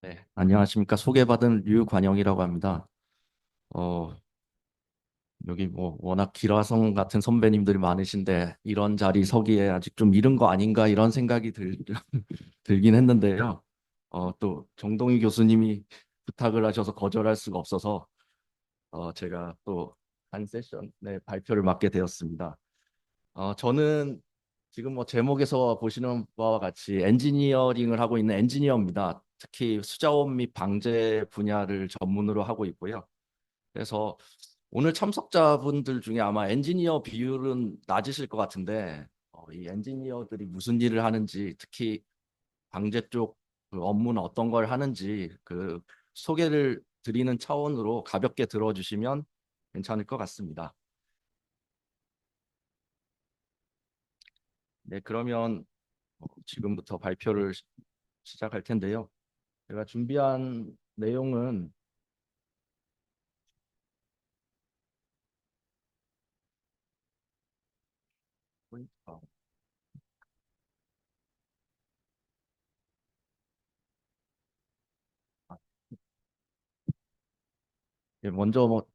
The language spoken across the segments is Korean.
네, 안녕하십니까. 소개받은 류관영이라고 합니다. 어, 여기 뭐 워낙 기라성 같은 선배님들이 많으신데 이런 자리 서기에 아직 좀 이른 거 아닌가 이런 생각이 들긴 했는데요. 또 정동희 교수님이 부탁을 하셔서 거절할 수가 없어서 제가 또 한 세션의 발표를 맡게 되었습니다. 저는 지금 뭐 제목에서 보시는 바와 같이 엔지니어링을 하고 있는 엔지니어입니다. 특히 수자원 및 방제 분야를 전문으로 하고 있고요. 그래서 오늘 참석자분들 중에 아마 엔지니어 비율은 낮으실 것 같은데 이 엔지니어들이 무슨 일을 하는지 특히 방제 쪽그 업무는 어떤 걸 하는지 그 소개를 드리는 차원으로 가볍게 들어주시면 괜찮을 것 같습니다. 네, 그러면 지금부터 발표를 시작할 텐데요. 제가 준비한 내용은 어, 먼저 뭐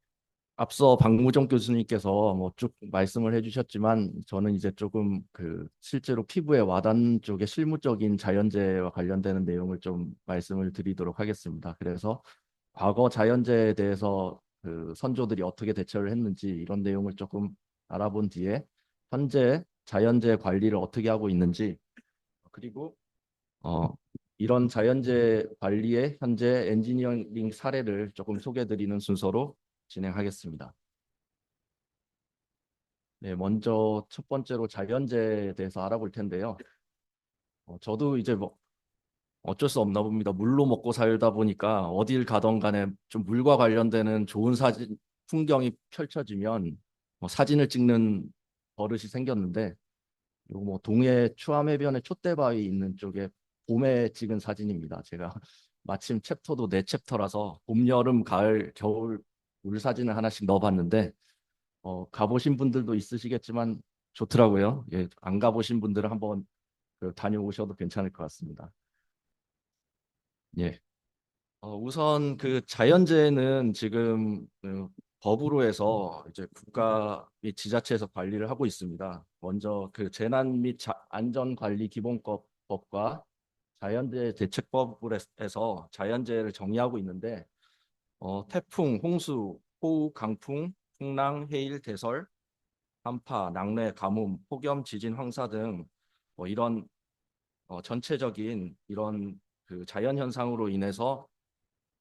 앞서 박무정 교수님께서 뭐 쭉 말씀을 해주셨지만 저는 이제 조금 그 실제로 피부에 와닿는 쪽의 실무적인 자연재해와 관련되는 내용을 좀 말씀을 드리도록 하겠습니다. 그래서 과거 자연재해에 대해서 그 선조들이 어떻게 대처를 했는지 이런 내용을 조금 알아본 뒤에 현재 자연재해 관리를 어떻게 하고 있는지 그리고 어, 이런 자연재해 관리의 현재 엔지니어링 사례를 조금 소개해 드리는 순서로 진행하겠습니다. 네, 먼저 첫 번째로 자연재해에 대해서 알아볼 텐데요. 저도 이제 뭐 어쩔 수 없나 봅니다. 물로 먹고 살다 보니까 어딜 가던 간에 좀 물과 관련되는 좋은 사진, 풍경이 펼쳐지면 사진을 찍는 버릇이 생겼는데 요거 뭐 동해 추암해변의 촛대바위 있는 쪽에 봄에 찍은 사진입니다. 제가 마침 챕터도 네 챕터라서 봄, 여름, 가을, 겨울 물 사진을 하나씩 넣어봤는데 가보신 분들도 있으시겠지만 좋더라고요. 예, 안 가보신 분들은 한번 다녀오셔도 괜찮을 것 같습니다. 예. 우선 그 자연재해는 지금 법으로 해서 이제 국가 및 지자체에서 관리를 하고 있습니다. 먼저 그 재난 및 안전관리 기본법과 자연재해 대책법을 해서 자연재해를 정의하고 있는데 태풍, 홍수, 호우, 강풍, 풍랑, 해일, 대설, 한파, 낙뢰, 가뭄, 폭염, 지진, 황사 등 이런 전체적인 이런 그 자연 현상으로 인해서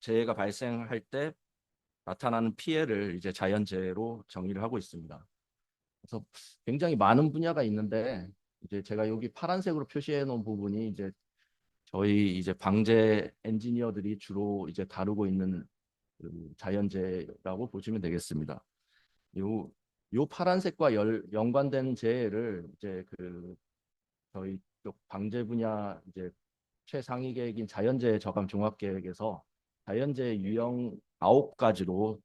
재해가 발생할 때 나타나는 피해를 이제 자연재해로 정의를 하고 있습니다. 그래서 굉장히 많은 분야가 있는데 이제 제가 여기 파란색으로 표시해 놓은 부분이 이제 저희 이제 방재 엔지니어들이 주로 이제 다루고 있는 그 자연재해라고 보시면 되겠습니다. 요, 요 파란색과 연관된 재해를 이제 그 저희 쪽 방재 분야 이제 최상위 계획인 자연재해 저감 종합계획에서 자연재해 유형 9가지로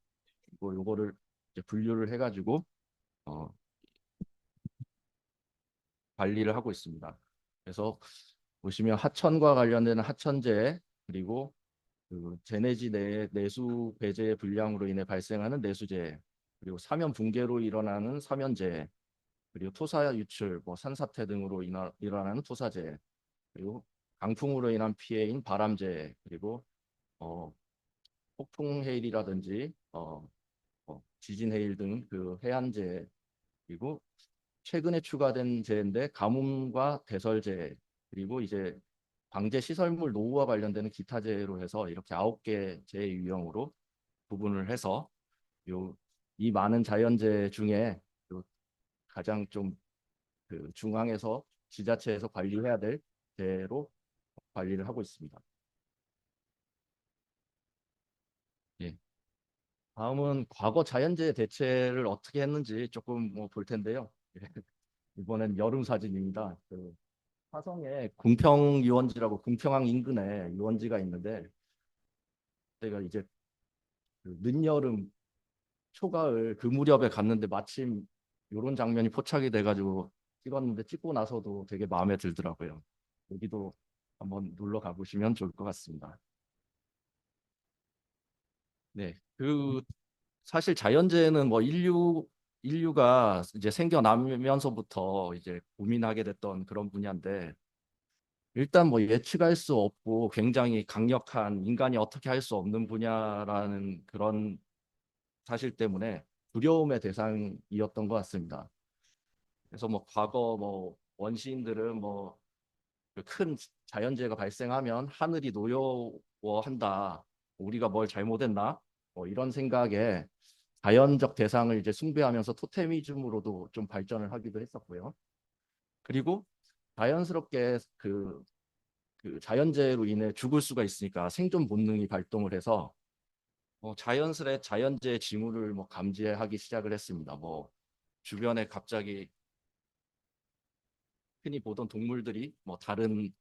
요거를 이제 분류를 해가지고 어, 관리를 하고 있습니다. 그래서 보시면 하천과 관련되는 하천재해 그리고 그 재내지 내 내수 배제 불량으로 인해 발생하는 내수재해 그리고 사면 붕괴로 일어나는 사면재해 그리고 토사 유출, 뭐 산사태 등으로 일어나는 토사재해 그리고 강풍으로 인한 피해인 바람재해 그리고 어, 폭풍 해일이라든지 지진 해일 등 그 해안재해 그리고 최근에 추가된 재해인데 가뭄과 대설재해 그리고 이제 방제 시설물 노후와 관련되는 기타 재해로 해서 이렇게 9개 재해 유형으로 구분을 해서 요 이 많은 자연재해 중에 요 가장 좀 그 중앙에서 지자체에서 관리해야 될 재해로 관리를 하고 있습니다. 예. 다음은 과거 자연재해 대체를 어떻게 했는지 조금 뭐 볼 텐데요. 예. 이번엔 여름 사진입니다. 그 화성에 궁평 유원지라고 궁평항 인근에 유원지가 있는데 제가 이제 그 늦여름 초가을 그 무렵에 갔는데 마침 이런 장면이 포착이 돼가지고 찍었는데 찍고 나서도 되게 마음에 들더라고요. 여기도 한번 놀러 가보시면 좋을 것 같습니다. 네. 사실 자연재해는 뭐 인류가 이제 생겨나면서부터 이제 고민하게 됐던 그런 분야인데 일단 뭐 예측할 수 없고 굉장히 강력한 인간이 어떻게 할 수 없는 분야라는 그런 사실 때문에 두려움의 대상이었던 것 같습니다. 그래서 뭐 과거 뭐 원시인들은 뭐 큰 자연재해가 발생하면 하늘이 노여워한다. 우리가 뭘 잘못했나? 뭐 이런 생각에 자연적 대상을 이제 숭배하면서 토테미즘으로도 좀 발전을 하기도 했었고요. 그리고 자연스럽게 그 자연재해로 인해 죽을 수가 있으니까 생존 본능이 발동을 해서 자연스레 자연재해 징후를 뭐 감지하기 시작을 했습니다. 뭐 주변에 갑자기 흔히 보던 동물들이 뭐 다른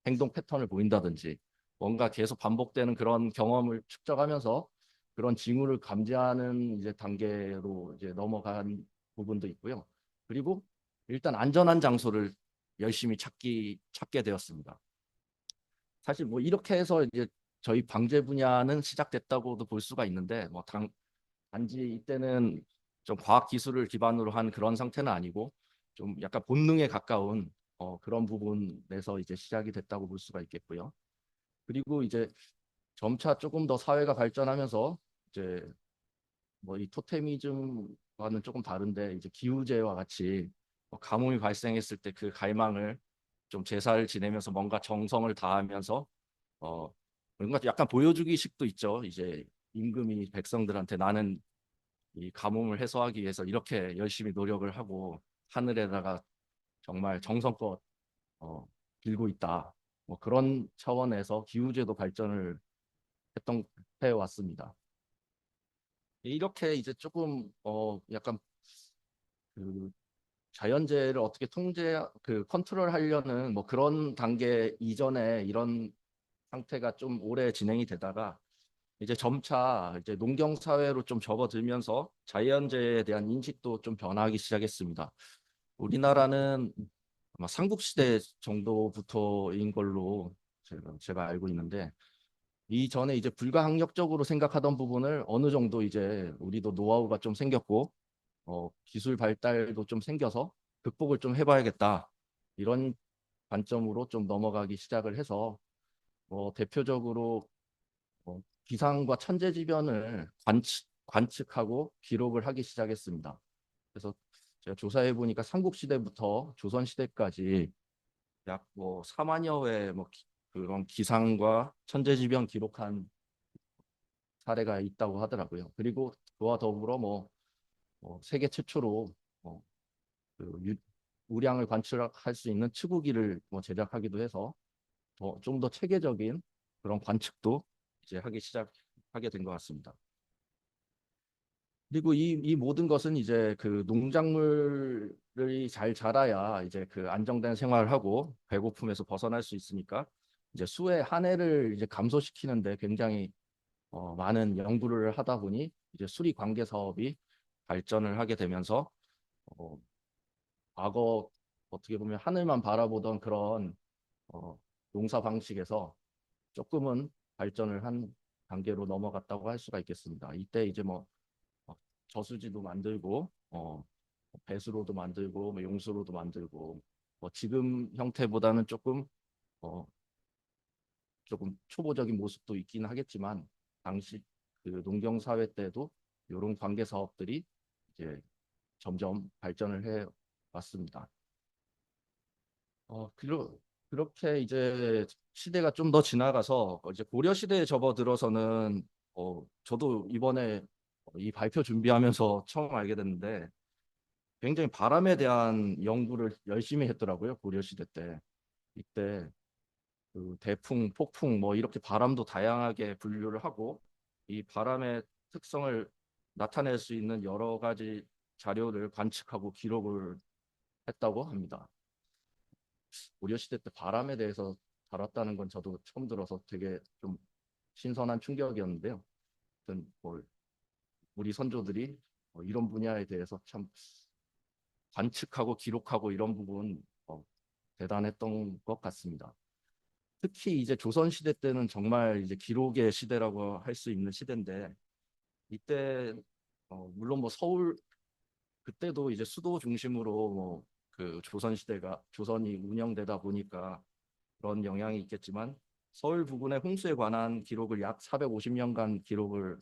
행동 패턴을 보인다든지 뭔가 계속 반복되는 그런 경험을 축적하면서 그런 징후를 감지하는 이제 단계로 이제 넘어간 부분도 있고요. 그리고 일단 안전한 장소를 열심히 찾게 되었습니다. 사실 뭐 이렇게 해서 이제 저희 방제 분야는 시작됐다고도 볼 수가 있는데 단지 이때는 좀 과학 기술을 기반으로 한 그런 상태는 아니고 좀 약간 본능에 가까운 그런 부분에서 이제 시작이 됐다고 볼 수가 있겠고요. 그리고 이제 점차 조금 더 사회가 발전하면서 이제 뭐 이 토테미즘과는 조금 다른데 이제 기우제와 같이 뭐 가뭄이 발생했을 때 그 갈망을 좀 제사를 지내면서 뭔가 정성을 다하면서 뭔가 약간 보여주기식도 있죠. 이제 임금이 백성들한테 나는 이 가뭄을 해소하기 위해서 이렇게 열심히 노력을 하고 하늘에다가 정말 정성껏 어, 빌고 있다. 뭐 그런 차원에서 기우제도 발전을 했던 해 왔습니다. 이렇게 이제 조금 약간 그 자연재해를 어떻게 컨트롤하려는 뭐 그런 단계 이전에 이런 상태가 좀 오래 진행이 되다가 이제 점차 이제 농경 사회로 좀 접어들면서 자연재해에 대한 인식도 좀 변화하기 시작했습니다. 우리나라는 아마 삼국시대 정도부터인 걸로 제가 알고 있는데 이전에 이제 불가항력적으로 생각하던 부분을 어느 정도 이제 우리도 노하우가 좀 생겼고 기술 발달도 좀 생겨서 극복을 좀 해봐야겠다. 이런 관점으로 좀 넘어가기 시작을 해서 대표적으로 기상과 천재지변을 관측하고 기록을 하기 시작했습니다. 그래서 제가 조사해 보니까 삼국시대부터 조선시대까지 약 뭐 4만여 회 그런 기상과 천재지변 기록한 사례가 있다고 하더라고요. 그리고 그와 더불어 세계 최초로 뭐, 그 우량을 관측할 수 있는 치구기를 뭐 제작하기도 해서 좀 더 체계적인 그런 관측도 이제 하기 시작하게 된 것 같습니다. 그리고 이 모든 것은 이제 그 농작물이 잘 자라야 이제 그 안정된 생활을 하고 배고픔에서 벗어날 수 있으니까 이제 수의 한 해를 이제 감소시키는데 굉장히 많은 연구를 하다 보니 이제 수리 관계 사업이 발전을 하게 되면서 어, 과거 어떻게 보면 하늘만 바라보던 그런 어, 농사 방식에서 조금은 발전을 한 단계로 넘어갔다고 할 수가 있겠습니다. 이때 이제 어, 저수지도 만들고 배수로도 만들고 뭐 용수로도 만들고 지금 형태보다는 어, 조금 초보적인 모습도 있기는 하겠지만 당시 그 농경 사회 때도 이런 관계 사업들이 이제 점점 발전을 해 왔습니다. 그렇게 이제 시대가 좀 더 지나가서 이제 고려 시대에 접어들어서는 저도 이번에 이 발표 준비하면서 처음 알게 됐는데 굉장히 바람에 대한 연구를 열심히 했더라고요. 고려 시대 때. 이때 그 대풍, 폭풍 뭐 이렇게 바람도 다양하게 분류를 하고 이 바람의 특성을 나타낼 수 있는 여러 가지 자료를 관측하고 기록을 했다고 합니다. 고려 시대 때 바람에 대해서 다뤘다는 건 저도 처음 들어서 되게 좀 신선한 충격이었는데요. 아무튼 뭐 우리 선조들이 이런 분야에 대해서 참 관측하고 기록하고 이런 부분 대단했던 것 같습니다. 특히 이제 조선 시대 때는 정말 이제 기록의 시대라고 할 수 있는 시대인데 이때 물론 뭐 서울 그때도 이제 수도 중심으로 뭐 그 조선이 운영되다 보니까 그런 영향이 있겠지만 서울 부근의 홍수에 관한 기록을 약 450년간 기록을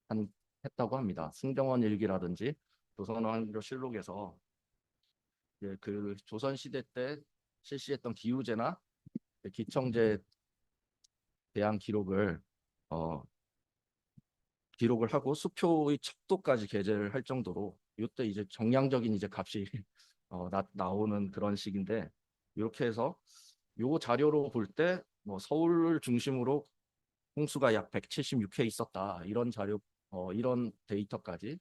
한 했다고 합니다. 승정원 일기라든지 조선왕조실록에서 그 조선 시대 때 실시했던 기후제나 기청제에 대한 어, 기록을 하고 수표의 척도까지 게재를 할 정도로 이때 이제 정량적인 이제 값이 나오는 그런 식인데 이렇게 해서 요 자료로 볼 때 뭐 서울을 중심으로 홍수가 약 176회 있었다 이런 이런 데이터까지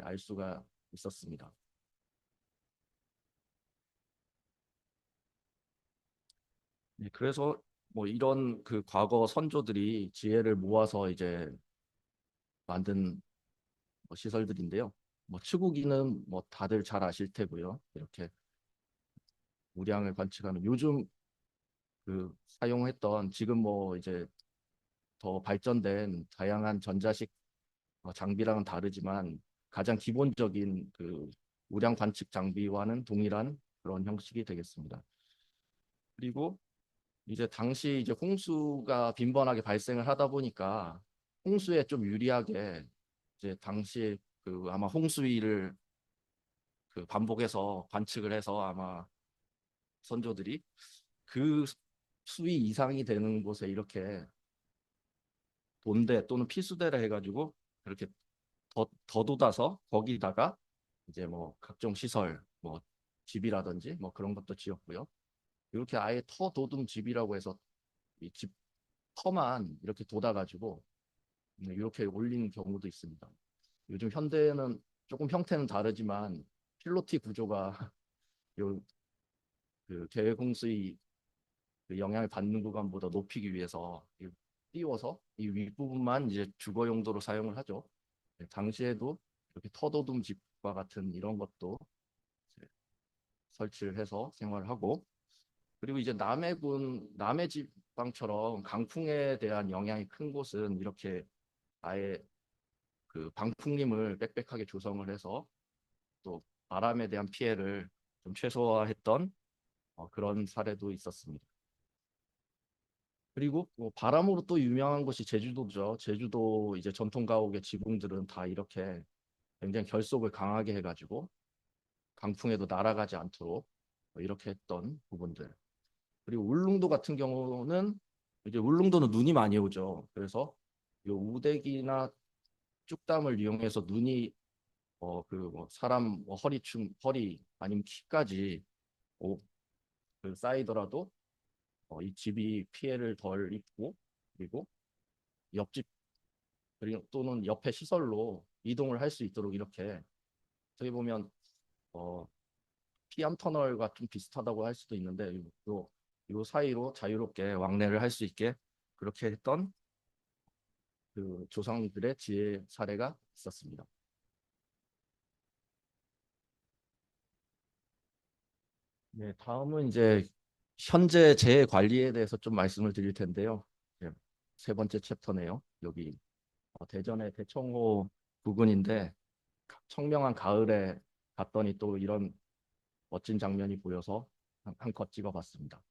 알 수가 있었습니다. 네, 그래서 뭐 이런 그 과거 선조들이 지혜를 모아서 이제 만든 뭐 시설들인데요. 뭐 치국이는 뭐 다들 잘 아실 테고요. 이렇게 우량을 관측하는 요즘 그 사용했던 지금 뭐 이제 더 발전된 다양한 전자식 장비랑은 다르지만 가장 기본적인 그 우량 관측 장비와는 동일한 그런 형식이 되겠습니다. 그리고 이제 당시 이제 홍수가 빈번하게 발생을 하다 보니까 홍수에 좀 유리하게 이제 당시 그 아마 홍수위를 그 반복해서 관측을 해서 아마 선조들이 그 수위 이상이 되는 곳에 이렇게 돈대 또는 피수대를 해가지고 그렇게 더 돋아서 거기다가 이제 뭐 각종 시설 뭐 집이라든지 뭐 그런 것도 지었고요. 이렇게 아예 터 도둠 집이라고 해서 이 집 터만 이렇게 돋아가지고 이렇게 올린 경우도 있습니다. 요즘 현대는 조금 형태는 다르지만 필로티 구조가 요 그 계획공수의 그 영향을 받는 구간보다 높이기 위해서 띄워서 이 윗부분만 이제 주거 용도로 사용을 하죠. 당시에도 이렇게 터도둠 집과 같은 이런 것도 이제 설치를 해서 생활을 하고 그리고 이제 남해 지방처럼 강풍에 대한 영향이 큰 곳은 이렇게 아예 그 방풍림을 빽빽하게 조성을 해서 또 바람에 대한 피해를 좀 최소화했던 그런 사례도 있었습니다. 그리고 뭐 바람으로 또 유명한 곳이 제주도죠. 제주도 이제 전통 가옥의 지붕들은 다 이렇게 굉장히 결속을 강하게 해가지고 강풍에도 날아가지 않도록 이렇게 했던 부분들. 그리고 울릉도 같은 경우는 이제 울릉도는 눈이 많이 오죠. 그래서 이 우대기나 쭉담을 이용해서 눈이 그뭐 사람 뭐 허리 아니면 키까지 오, 그 쌓이더라도 이 집이 피해를 덜 입고 그리고 옆집 그리고 또는 옆에 시설로 이동을 할 수 있도록 이렇게 저기 보면 어, 피암 터널과 좀 비슷하다고 할 수도 있는데 요 사이로 자유롭게 왕래를 할 수 있게 그렇게 했던 그 조상들의 지혜 사례가 있었습니다. 네, 다음은 이제 현재 재해 관리에 대해서 좀 말씀을 드릴 텐데요. 네, 세 번째 챕터네요. 여기 대전의 대청호 부근인데 청명한 가을에 갔더니 또 이런 멋진 장면이 보여서 한컷 찍어봤습니다.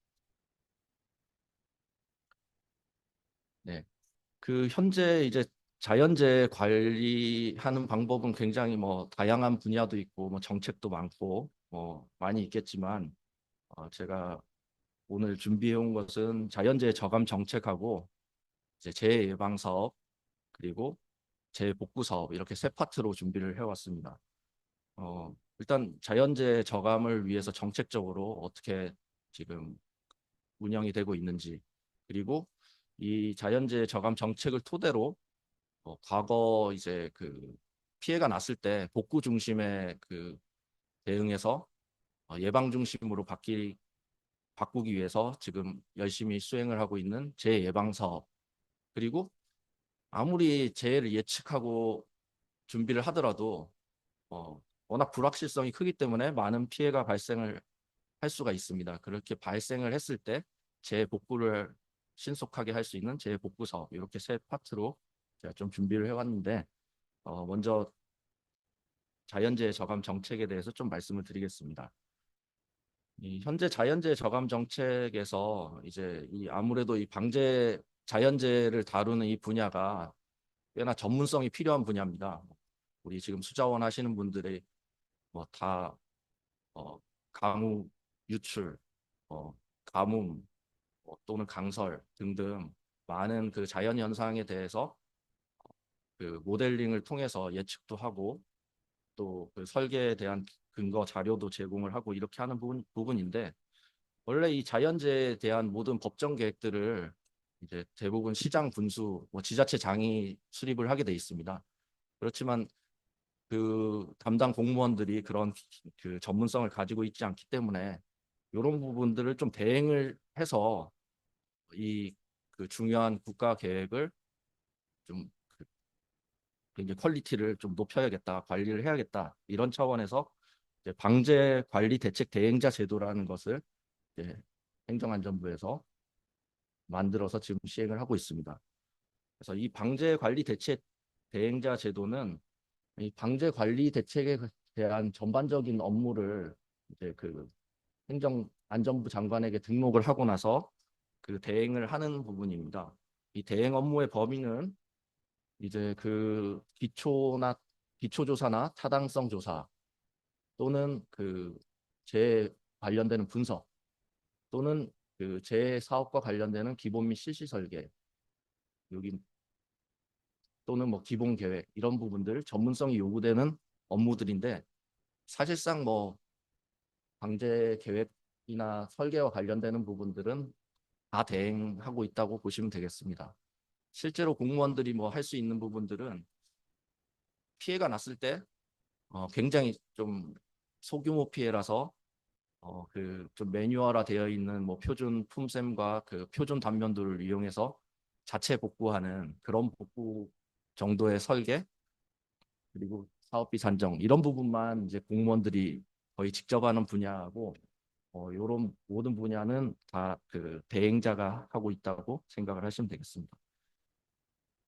네, 그 현재 이제 자연재해 관리하는 방법은 굉장히 뭐 다양한 분야도 있고 뭐 정책도 많고 뭐 많이 있겠지만 제가 오늘 준비해 온 것은 자연재해 저감 정책하고 이제 재해 예방 사업 그리고 재해 복구 사업 이렇게 세 파트로 준비를 해왔습니다. 일단 자연재해 저감을 위해서 정책적으로 어떻게 지금 운영이 되고 있는지 그리고 이 자연재해 저감 정책을 토대로 과거 이제 그 피해가 났을 때 복구 중심의 그 대응에서 예방 중심으로 바꾸기 위해서 지금 열심히 수행을 하고 있는 재예방 사업 그리고 아무리 재해를 예측하고 준비를 하더라도 워낙 불확실성이 크기 때문에 많은 피해가 발생을 할 수가 있습니다. 그렇게 발생을 했을 때 재복구를 신속하게 할 수 있는 재복구 사업 이렇게 세 파트로 제가 좀 준비를 해왔는데 먼저 자연재해 저감 정책에 대해서 좀 말씀을 드리겠습니다. 이 현재 자연재해 저감 정책에서 이제 이 아무래도 이 방재 자연재해를 다루는 이 분야가 꽤나 전문성이 필요한 분야입니다. 우리 지금 수자원 하시는 분들이 뭐다 강우 유출, 어, 가뭄 또는 강설 등등 많은 그 자연 현상에 대해서 그 모델링을 통해서 예측도 하고 또 그 설계에 대한 근거 자료도 제공을 하고 이렇게 하는 부분인데 원래 이 자연재해에 대한 모든 법정 계획들을 이제 대부분 시장 군수, 뭐 지자체장이 수립을 하게 돼 있습니다. 그렇지만 그 담당 공무원들이 그런 그 전문성을 가지고 있지 않기 때문에 이런 부분들을 좀 대행을 해서 이 그 중요한 국가 계획을 좀 굉장히 퀄리티를 좀 높여야겠다, 관리를 해야겠다 이런 차원에서 이제 방재 관리 대책 대행자 제도라는 것을 이제 행정안전부에서 만들어서 지금 시행을 하고 있습니다. 그래서 이 방재 관리 대책 대행자 제도는 이 방재 관리 대책에 대한 전반적인 업무를 이제 그 행정안전부 장관에게 등록을 하고 나서 그 대행을 하는 부분입니다. 이 대행 업무의 범위는 이제 그 기초조사나 타당성 조사 또는 그 재해 관련되는 분석 또는 그 재해 사업과 관련되는 기본 및 실시 설계 여기 또는 뭐 기본 계획 이런 부분들 전문성이 요구되는 업무들인데 사실상 뭐 방제 계획이나 설계와 관련되는 부분들은 다 대행하고 있다고 보시면 되겠습니다. 실제로 공무원들이 뭐 할 수 있는 부분들은 피해가 났을 때 굉장히 좀 소규모 피해라서 그 좀 매뉴얼화 되어 있는 뭐 표준 품셈과 그 표준 단면도를 이용해서 자체 복구하는 그런 복구 정도의 설계 그리고 사업비 산정 이런 부분만 이제 공무원들이 거의 직접 하는 분야고 이런 모든 분야는 다 그 대행자가 하고 있다고 생각을 하시면 되겠습니다.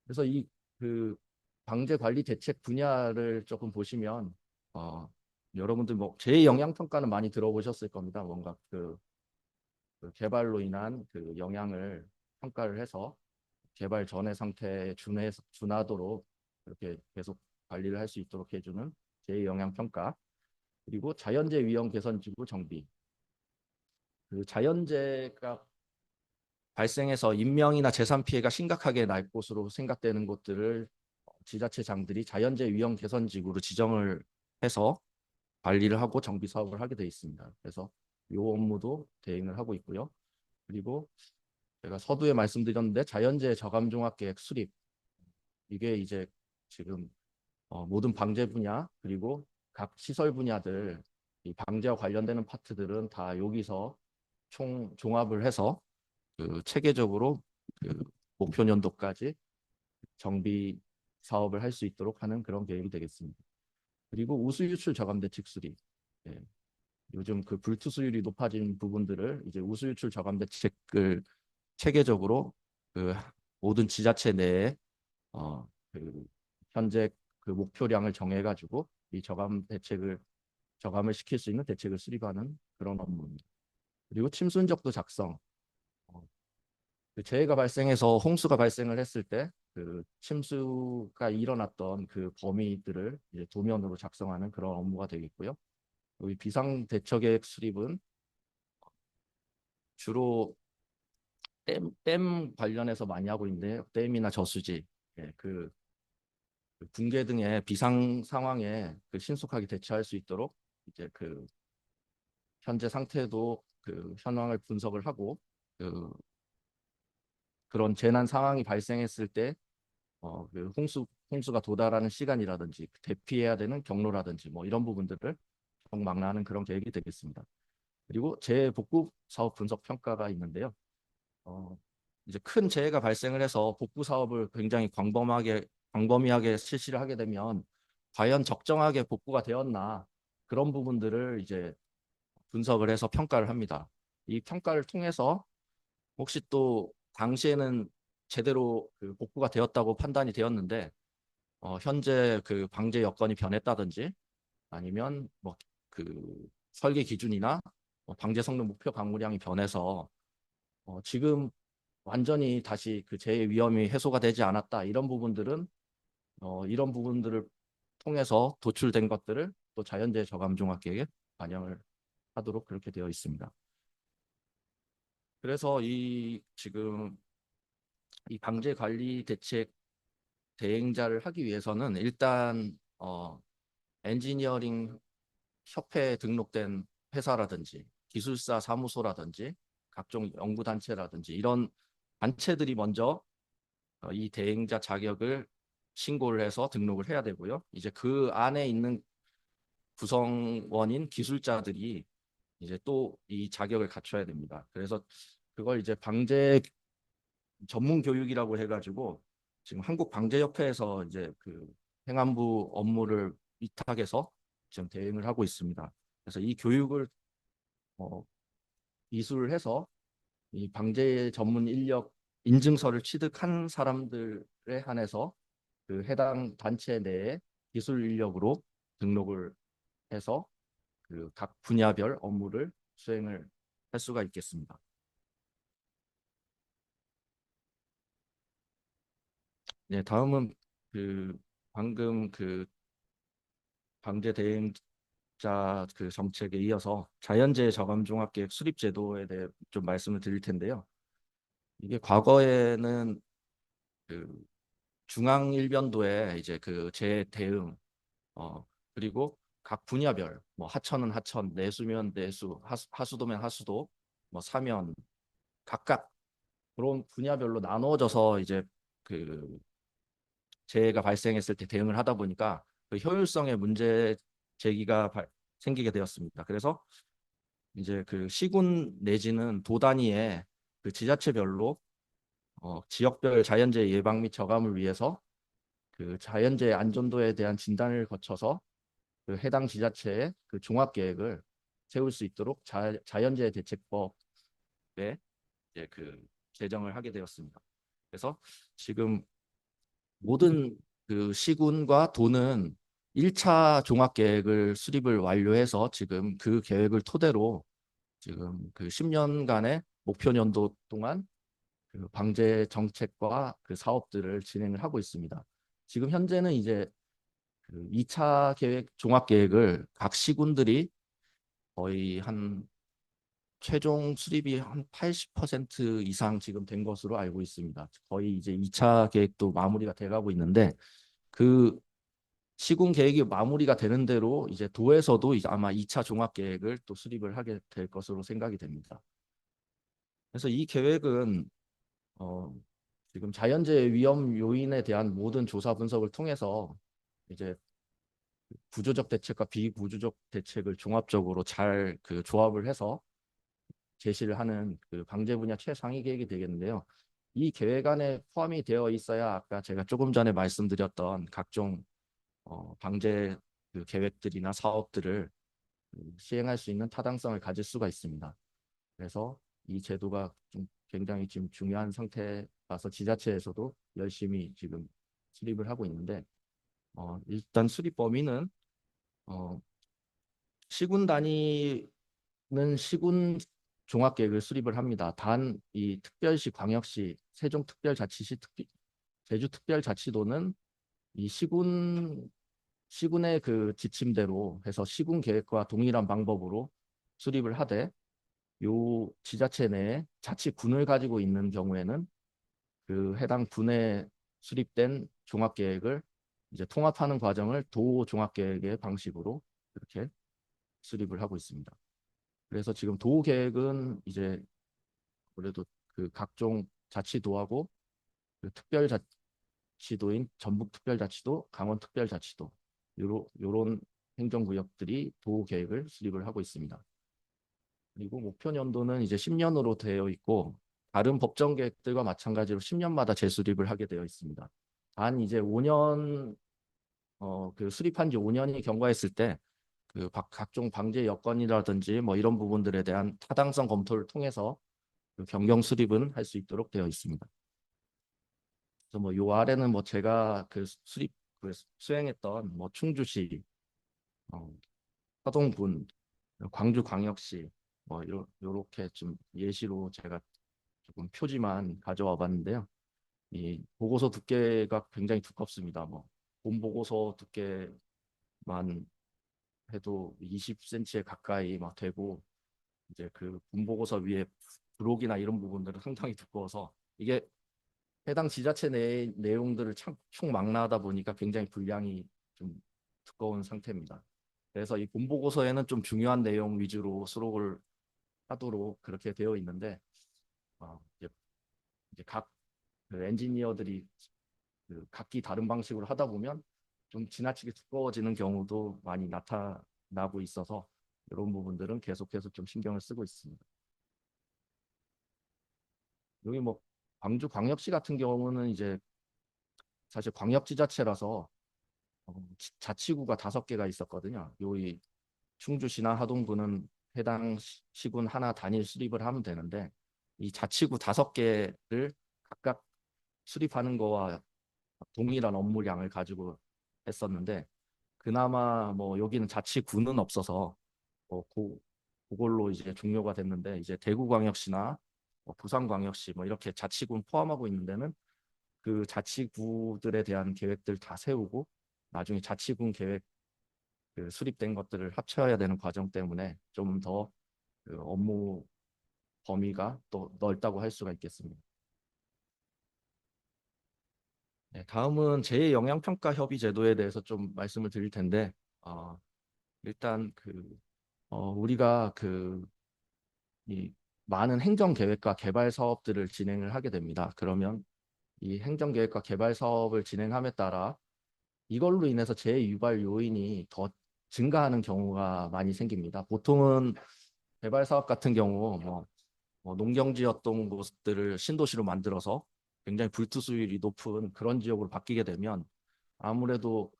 그래서 이 그 방재 관리 대책 분야를 조금 보시면 여러분들 뭐 재영향 평가는 많이 들어보셨을 겁니다. 뭔가 그 개발로 인한 그 영향을 평가를 해서 개발 전의 상태에 준하도록 그렇게 계속 관리를 할 수 있도록 해주는 재영향 평가 그리고 자연재해 위험 개선 지구 정비 그 자연재해가 발생해서 인명이나 재산 피해가 심각하게 날 것으로 생각되는 곳들을 지자체장들이 자연재해 위험 개선 지구로 지정을 해서 관리를 하고 정비 사업을 하게 돼 있습니다. 그래서 이 업무도 대행을 하고 있고요. 그리고 제가 서두에 말씀드렸는데 자연재해 저감 종합 계획 수립 이게 이제 지금 모든 방재 분야 그리고 각 시설 분야들 이 방재와 관련되는 파트들은 다 여기서 총 종합을 해서 그 체계적으로 그 목표 연도까지 정비 사업을 할 수 있도록 하는 그런 계획이 되겠습니다. 그리고 우수 유출 저감 대책 수립. 예, 요즘 그 불투수율이 높아진 부분들을 이제 우수 유출 저감 대책을 체계적으로 그 모든 지자체 내에 그 현재 그 목표량을 정해가지고 이 저감을 시킬 수 있는 대책을 수립하는 그런 업무입니다. 그리고 침수인적도 작성. 그 재해가 발생해서 홍수가 발생을 했을 때 그 침수가 일어났던 그 범위들을 이제 도면으로 작성하는 그런 업무가 되겠고요. 여기 비상대처계획 수립은 주로 댐 관련해서 많이 하고 있는데 댐이나 저수지, 예, 그 붕괴 등의 비상 상황에 그 신속하게 대처할 수 있도록 이제 그 현재 상태도 그 현황을 분석을 하고 그 그런 재난 상황이 발생했을 때 그 홍수가 도달하는 시간이라든지 대피해야 되는 경로라든지 뭐 이런 부분들을 총망라하는 그런 계획이 되겠습니다. 그리고 재복구 사업 분석 평가가 있는데요. 어, 이제 큰 재해가 발생을 해서 복구 사업을 굉장히 광범위하게 실시를 하게 되면 과연 적정하게 복구가 되었나 그런 부분들을 이제 분석을 해서 평가를 합니다. 이 평가를 통해서 혹시 또 당시에는 제대로 그 복구가 되었다고 판단이 되었는데 현재 그 방제 여건이 변했다든지 아니면 뭐 그 설계 기준이나 방제 성능 목표 강우량이 변해서 지금 완전히 다시 그 재해 위험이 해소가 되지 않았다. 이런 부분들은 이런 부분들을 통해서 도출된 것들을 또 자연재해 저감 종합계획에 반영을 하도록 그렇게 되어 있습니다. 그래서 이 지금 이 방제 관리 대책 대행자를 하기 위해서는 일단 엔지니어링 협회에 등록된 회사라든지 기술사 사무소라든지 각종 연구단체라든지 이런 단체들이 먼저 이 대행자 자격을 신고를 해서 등록을 해야 되고요. 이제 그 안에 있는 구성원인 기술자들이 이제 또 이 자격을 갖춰야 됩니다. 그래서 그걸 이제 방제 전문 교육이라고 해가지고 지금 한국방제협회에서 이제 그 행안부 업무를 위탁해서 지금 대행을 하고 있습니다. 그래서 이 교육을 어, 이수를 해서 이 방제 전문 인력 인증서를 취득한 사람들에 한해서 그 해당 단체 내에 기술 인력으로 등록을 해서 그 각 분야별 업무를 수행을 할 수가 있겠습니다. 네, 다음은 그 방금 그 방제 대행자 그 정책에 이어서 자연재해 저감 종합계획 수립 제도에 대해 좀 말씀을 드릴 텐데요. 이게 과거에는 그 중앙 일변도에 이제 그 재해 대응 그리고 각 분야별 뭐 하천은 하천, 내수면 내수, 하수도면 하수도, 뭐 사면 각각 그런 분야별로 나누어져서 이제 그 재해가 발생했을 때 대응을 하다 보니까 그 효율성의 문제 제기가 생기게 되었습니다. 그래서 이제 그 시군 내지는 도 단위의 그 지자체별로 지역별 자연재해 예방 및 저감을 위해서 그 자연재해 안전도에 대한 진단을 거쳐서 그 해당 지자체의 그 종합계획을 세울 수 있도록 자연재해 대책법에 이제 그 제정을 하게 되었습니다. 그래서 지금 모든 그 시군과 도는 1차 종합계획을 수립을 완료해서 지금 그 계획을 토대로 지금 그 10년간의 목표 연도 동안 그 방제 정책과 그 사업들을 진행을 하고 있습니다. 지금 현재는 이제 그 2차 계획 종합계획을 각 시군들이 거의 한 최종 수립이 한 80% 이상 지금 된 것으로 알고 있습니다. 거의 이제 2차 계획도 마무리가 돼가고 있는데 그 시군 계획이 마무리가 되는 대로 이제 도에서도 이제 아마 2차 종합 계획을 또 수립을 하게 될 것으로 생각이 됩니다. 그래서 이 계획은 어, 지금 자연재해 위험 요인에 대한 모든 조사 분석을 통해서 이제 구조적 대책과 비구조적 대책을 종합적으로 잘 그 조합을 해서 제시를 하는 그 방제 분야 최상위 계획이 되겠는데요. 이 계획 안에 포함이 되어 있어야 아까 제가 조금 전에 말씀드렸던 각종 방제 그 계획들이나 사업들을 시행할 수 있는 타당성을 가질 수가 있습니다. 그래서 이 제도가 좀 굉장히 지금 중요한 상태라서 지자체에서도 열심히 지금 수립을 하고 있는데 일단 수립 범위는 어, 시군 단위는 시군 종합계획을 수립을 합니다. 단 이 특별시, 광역시, 세종특별자치시, 제주특별자치도는 이 시군의 그 지침대로 해서 시군 계획과 동일한 방법으로 수립을 하되 요 지자체 내에 자치군을 가지고 있는 경우에는 그 해당 군에 수립된 종합계획을 이제 통합하는 과정을 도 종합계획의 방식으로 이렇게 수립을 하고 있습니다. 그래서 지금 도 계획은 이제 그래도 그 각종 자치도하고 그 특별자치도인 전북특별자치도, 강원특별자치도 요런 행정구역들이 도 계획을 수립을 하고 있습니다. 그리고 목표 연도는 이제 10년으로 되어 있고 다른 법정 계획들과 마찬가지로 10년마다 재수립을 하게 되어 있습니다. 단 이제 5년 그 수립한 지 5년이 경과했을 때 그 각종 방제 여건이라든지 뭐 이런 부분들에 대한 타당성 검토를 통해서 그 변경 수립은 할 수 있도록 되어 있습니다. 그래서 뭐 요 아래는 뭐 제가 그 수립 그 수행했던 뭐 충주시, 어, 화동군, 광주광역시 뭐 요렇게 좀 예시로 제가 조금 표지만 가져와 봤는데요. 이 보고서 두께가 굉장히 두껍습니다. 뭐 본 보고서 두께만 해도 20cm에 가까이 막 되고 이제 그 본 보고서 위에 부록이나 이런 부분들은 상당히 두꺼워서 이게 해당 지자체 내 내용들을 총망라하다 보니까 굉장히 분량이 좀 두꺼운 상태입니다. 그래서 이 본 보고서에는 좀 중요한 내용 위주로 수록을 하도록 그렇게 되어 있는데 이제 각그 엔지니어들이 그 각기 다른 방식으로 하다 보면 좀 지나치게 두꺼워지는 경우도 많이 나타나고 있어서 이런 부분들은 계속해서 좀 신경을 쓰고 있습니다. 여기 뭐 광주광역시 같은 경우는 이제 사실 광역지자체라서 자치구가 5개가 있었거든요. 여기 충주시나 하동구는 해당 시군 하나 단일 수립을 하면 되는데 이 자치구 5개를 각각 수립하는 거와 동일한 업무량을 가지고 했었는데 그나마 뭐 여기는 자치구는 없어서 그걸로 이제 종료가 됐는데 이제 대구광역시나 부산광역시 뭐 이렇게 자치군 포함하고 있는 데는 그 자치구들에 대한 계획들 다 세우고 나중에 자치군 계획 그 수립된 것들을 합쳐야 되는 과정 때문에 좀 더 그 업무 범위가 또 넓다고 할 수가 있겠습니다. 네, 다음은 제 영향평가 협의 제도에 대해서 좀 말씀을 드릴 텐데 어, 일단 우리가 이 많은 행정 계획과 개발 사업들을 진행을 하게 됩니다. 그러면 이 행정 계획과 개발 사업을 진행함에 따라 이걸로 인해서 재유발 요인이 더 증가하는 경우가 많이 생깁니다. 보통은 개발 사업 같은 경우 뭐 농경지였던 곳들을 신도시로 만들어서 굉장히 불투수율이 높은 그런 지역으로 바뀌게 되면 아무래도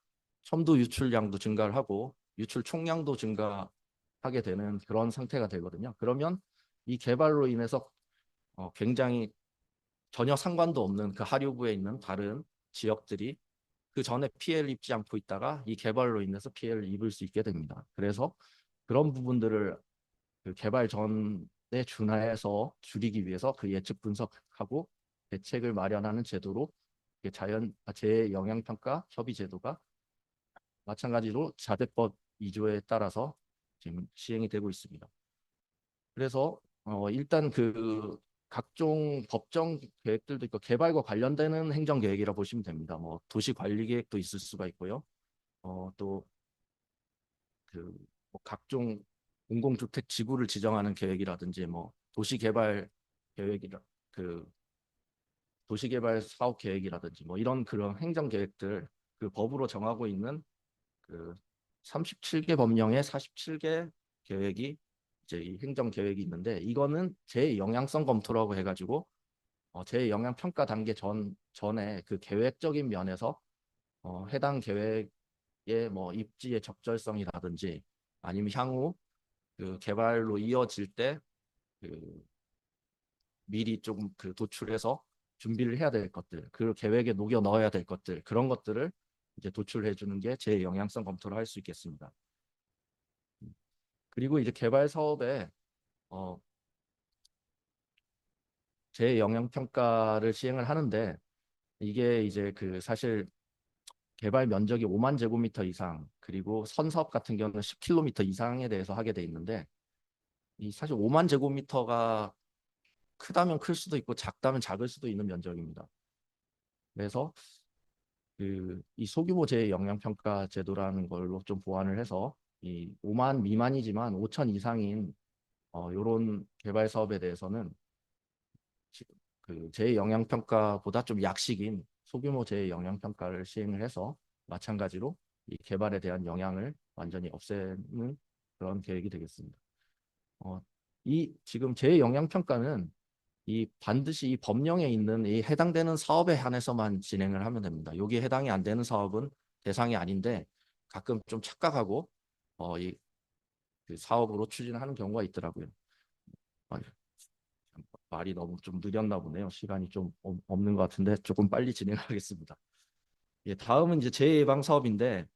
첨도 유출량도 증가를 하고 유출 총량도 증가하게 되는 그런 상태가 되거든요. 그러면 이 개발로 인해서 굉장히 전혀 상관도 없는 그 하류구에 있는 다른 지역들이 그 전에 피해를 입지 않고 있다가 이 개발로 인해서 피해를 입을 수 있게 됩니다. 그래서 그런 부분들을 그 개발 전에 준하해서 줄이기 위해서 그 예측 분석하고 대책을 마련하는 제도로 재영향평가 협의 제도가 마찬가지로 자대법 2조에 따라서 지금 시행이 되고 있습니다. 그래서 일단 그 각종 법정 계획들도 있고 개발과 관련되는 행정 계획이라 보시면 됩니다. 뭐 도시 관리 계획도 있을 수가 있고요. 또그 뭐 각종 공공주택 지구를 지정하는 계획이라든지 뭐 도시개발 계획이라 그 도시개발 사업 계획이라든지 뭐 이런 그런 행정 계획들 그 법으로 정하고 있는 그 37개 법령의 47개 계획이 이제 이 행정 계획이 있는데 이거는 제 영향성 검토라고 해가지고 제 영향 평가 단계 전에 그 계획적인 면에서 해당 계획의 뭐 입지의 적절성이라든지 아니면 향후 그 개발로 이어질 때 그 미리 조금 그 도출해서 준비를 해야 될 것들, 그 계획에 녹여 넣어야 될 것들 그런 것들을 이제 도출해 주는 게 제 영향성 검토를 할 수 있겠습니다. 그리고 이제 개발 사업에 어, 제 영향 평가를 시행을 하는데 이게 이제 그 사실 개발 면적이 5만 제곱미터 이상 그리고 선사업 같은 경우는 10km 이상에 대해서 하게 돼 있는데 이 사실 5만 제곱미터가 크다면 클 수도 있고 작다면 작을 수도 있는 면적입니다. 그래서 이 소규모 재영향평가 제도라는 걸로 좀 보완을 해서 이 5만 미만이지만 5천 이상인 이런 개발 사업에 대해서는 그 재영향평가보다 좀 약식인 소규모 재영향평가를 시행을 해서 마찬가지로 이 개발에 대한 영향을 완전히 없애는 그런 계획이 되겠습니다. 어, 이 지금 재영향평가는 이 반드시 이 법령에 있는 이 해당되는 사업에 한해서만 진행을 하면 됩니다. 여기에 해당이 안 되는 사업은 대상이 아닌데 가끔 좀 착각하고 이그 사업으로 추진하는 경우가 있더라고요. 아, 말이 너무 좀 느렸나 보네요. 시간이 좀 없는 것 같은데 조금 빨리 진행하겠습니다. 예, 다음은 이제 재예방 사업인데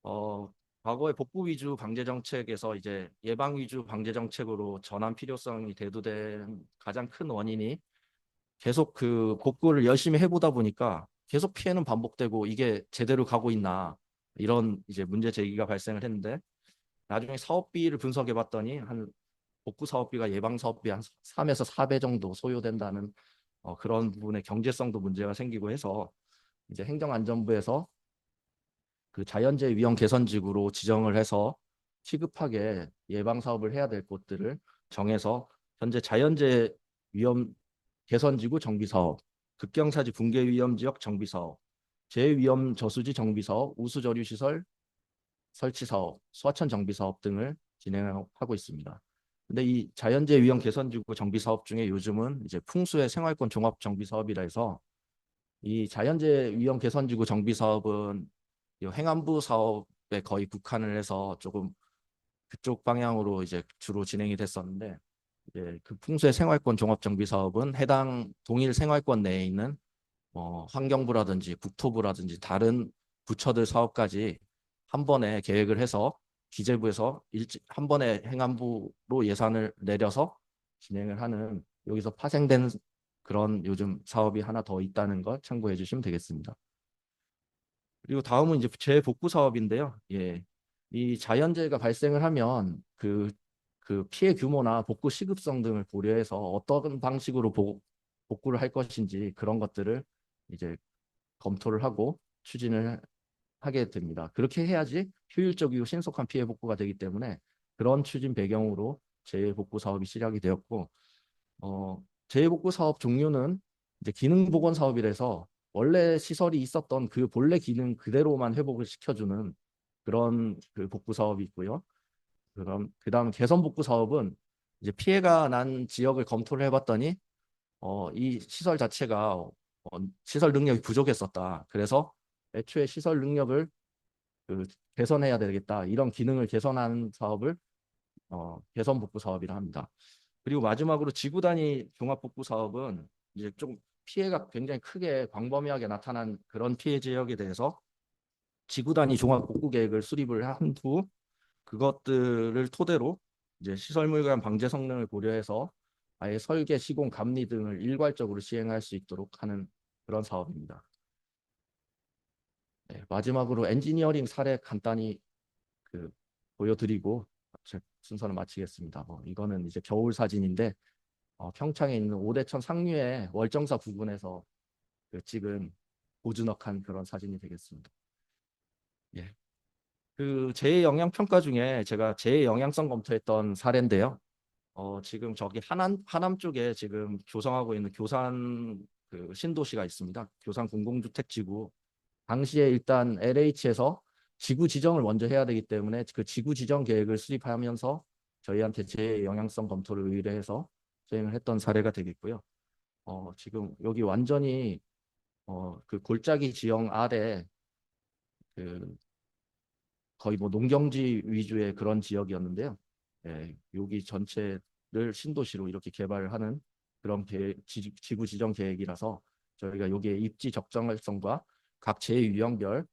어, 과거의 복구 위주 방제 정책에서 이제 예방 위주 방제 정책으로 전환 필요성이 대두된 가장 큰 원인이 계속 그 복구를 열심히 해보다 보니까 계속 피해는 반복되고 이게 제대로 가고 있나 이런 이제 문제 제기가 발생을 했는데 나중에 사업비를 분석해 봤더니 한 복구 사업비가 예방 사업비 한 3에서 4배 정도 소요된다는 그런 부분의 경제성도 문제가 생기고 해서 이제 행정안전부에서 그 자연재해 위험 개선지구로 지정을 해서 시급하게 예방 사업을 해야 될 곳들을 정해서 현재 자연재해 위험 개선지구 정비 사업, 극경사지 붕괴 위험 지역 정비 사업, 재위험 저수지 정비 사업, 우수저류 시설 설치 사업, 수하천 정비 사업 등을 진행하고 있습니다. 근데 이 자연재해 위험 개선지구 정비 사업 중에 요즘은 이제 풍수의 생활권 종합 정비 사업이라 해서 이 자연재해 위험 개선지구 정비 사업은 이 행안부 사업에 거의 국한을 해서 조금 그쪽 방향으로 이제 주로 진행이 됐었는데 이제 그 풍수의 생활권 종합 정비 사업은 해당 동일 생활권 내에 있는 환경부라든지 국토부라든지 다른 부처들 사업까지 한 번에 계획을 해서 기재부에서 한 번에 행안부로 예산을 내려서 진행을 하는 여기서 파생된 그런 요즘 사업이 하나 더 있다는 걸 참고해 주시면 되겠습니다. 그리고 다음은 이제 재복구 사업인데요. 예. 이 자연재해가 발생을 하면 그 피해 규모나 복구 시급성 등을 고려해서 어떤 방식으로 복구를 할 것인지 그런 것들을 이제 검토를 하고 추진을 하게 됩니다. 그렇게 해야지 효율적이고 신속한 피해 복구가 되기 때문에 그런 추진 배경으로 재복구 사업이 시작이 되었고 재복구 사업 종류는 이제 기능 복원 사업이라서 원래 시설이 있었던 그 본래 기능 그대로만 회복을 시켜주는 그런 그 복구 사업이 있고요. 그다음 개선 복구 사업은 이제 피해가 난 지역을 검토를 해봤더니 이 시설 자체가 시설 능력이 부족했었다. 그래서 애초에 시설 능력을 그 개선해야 되겠다. 이런 기능을 개선하는 사업을 개선 복구 사업이라 합니다. 그리고 마지막으로 지구 단위 종합 복구 사업은 이제 좀 피해가 굉장히 크게 광범위하게 나타난 그런 피해 지역에 대해서 지구 단위 종합 복구 계획을 수립을 한 후 그것들을 토대로 이제 시설물 간 방제 성능을 고려해서 아예 설계, 시공, 감리 등을 일괄적으로 시행할 수 있도록 하는 그런 사업입니다. 네, 마지막으로 엔지니어링 사례 간단히 그 보여드리고 제 순서를 마치겠습니다. 이거는 이제 겨울 사진인데 평창에 있는 오대천 상류의 월정사 부근에서 그 찍은 고즈넉한 그런 사진이 되겠습니다. 예. 그 재해 영향 평가 중에 제가 재해 영향성 검토했던 사례인데요. 지금 저기 하남 쪽에 지금 조성하고 있는 교산 그 신도시가 있습니다. 교산 공공주택지구. 당시에 일단 LH에서 지구 지정을 먼저 해야 되기 때문에 그 지구 지정 계획을 수립하면서 저희한테 재해 영향성 검토를 의뢰해서 수행을 했던 사례가 되겠고요. 지금 여기 완전히 그 골짜기 지형 아래 그 거의 뭐 농경지 위주의 그런 지역이었는데요. 예, 여기 전체를 신도시로 이렇게 개발을 하는 그런 지구 지정 계획이라서 저희가 여기에 입지 적정성과 각 재해 유형별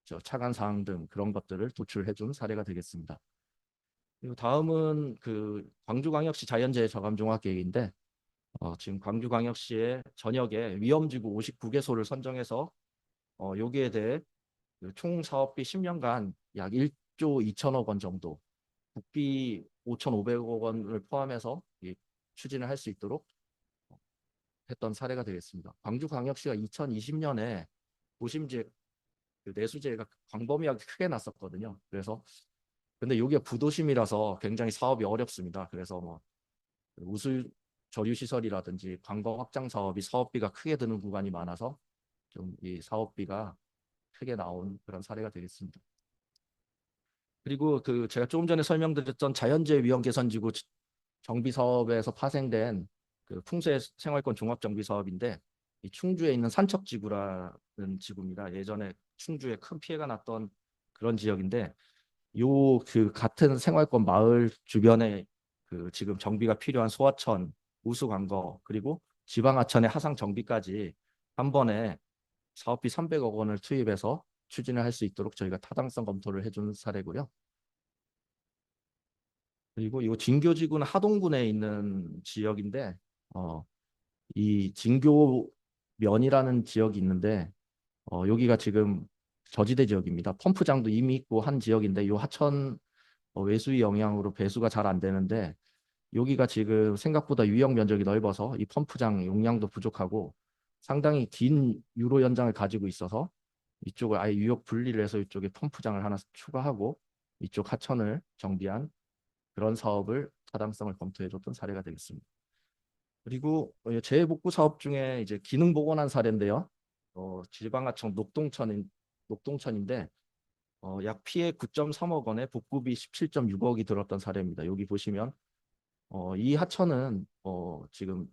저 차관 사항 등 그런 것들을 도출해 준 사례가 되겠습니다. 그리고 다음은 그 광주광역시 자연재해 저감 종합 계획인데 지금 광주광역시의 전역에 위험지구 59개소를 선정해서 여기에 대해 그총 사업비 10년간 약 1조 2천억 원 정도, 국비 5,500억 원을 포함해서 추진을 할 수 있도록 했던 사례가 되겠습니다. 광주광역시가 2020년에 도심지역 내수재해가 광범위하게 크게 났었거든요. 그래서 근데 여기가 부도심이라서 굉장히 사업이 어렵습니다. 그래서 뭐 우수 저류 시설이라든지 관광 확장 사업이 사업비가 크게 드는 구간이 많아서 좀 이 사업비가 크게 나온 그런 사례가 되겠습니다. 그리고 그 제가 조금 전에 설명드렸던 자연재해 위험 개선지구 정비 사업에서 파생된 그 풍수의 생활권 종합 정비 사업인데 이 충주에 있는 산척지구라는 지구입니다. 예전에 충주에 큰 피해가 났던 그런 지역인데 요 그 같은 생활권 마을 주변에 그 지금 정비가 필요한 소하천, 우수관거 그리고 지방하천의 하상 정비까지 한 번에 사업비 300억 원을 투입해서 추진을 할 수 있도록 저희가 타당성 검토를 해준 사례고요. 그리고 이 진교지구는 하동군에 있는 지역인데 이 진교면이라는 지역이 있는데 여기가 지금 저지대 지역입니다. 펌프장도 이미 있고 한 지역인데 이 하천 외수위 영향으로 배수가 잘 안 되는데 여기가 지금 생각보다 유역 면적이 넓어서 이 펌프장 용량도 부족하고 상당히 긴 유로 연장을 가지고 있어서 이쪽을 아예 유역 분리를 해서 이쪽에 펌프장을 하나 추가하고 이쪽 하천을 정비한 그런 사업을 타당성을 검토해줬던 사례가 되겠습니다. 그리고 재해복구 사업 중에 이제 기능 복원한 사례인데요. 지방하청 녹동천인데 약 피해 9.3억 원에 복구비 17.6억이 들었던 사례입니다. 여기 보시면 이 하천은 지금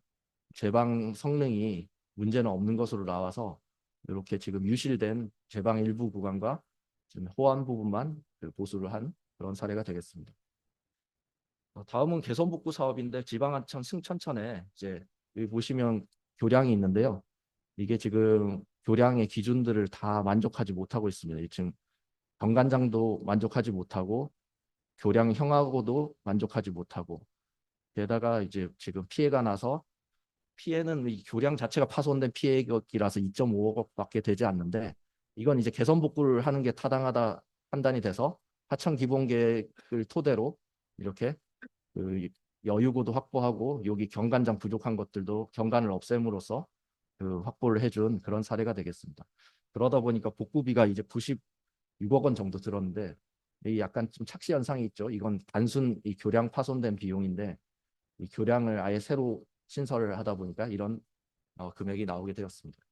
제방 성능이 문제는 없는 것으로 나와서 이렇게 지금 유실된 제방 일부 구간과 지금 호환 부분만 그 보수를 한 그런 사례가 되겠습니다. 다음은 개선복구 사업인데 지방하천 승천천에 이제 여기 보시면 교량이 있는데요. 이게 지금 교량의 기준들을 다 만족하지 못하고 있습니다. 지금 정관장도 만족하지 못하고 교량 형하고도 만족하지 못하고 게다가 이제 지금 피해가 나서 피해는 이 교량 자체가 파손된 피해액이라서 2.5억밖에 되지 않는데 이건 이제 개선 복구를 하는 게 타당하다 판단이 돼서 하천 기본 계획을 토대로 이렇게 그 여유구도 확보하고 여기 경관장 부족한 것들도 경관을 없앰으로써 그 확보를 해준 그런 사례가 되겠습니다. 그러다 보니까 복구비가 이제 96억 원 정도 들었는데 이 약간 좀 착시 현상이 있죠. 이건 단순 이 교량 파손된 비용인데 이 교량을 아예 새로 신설을 하다 보니까 이런 금액이 나오게 되었습니다.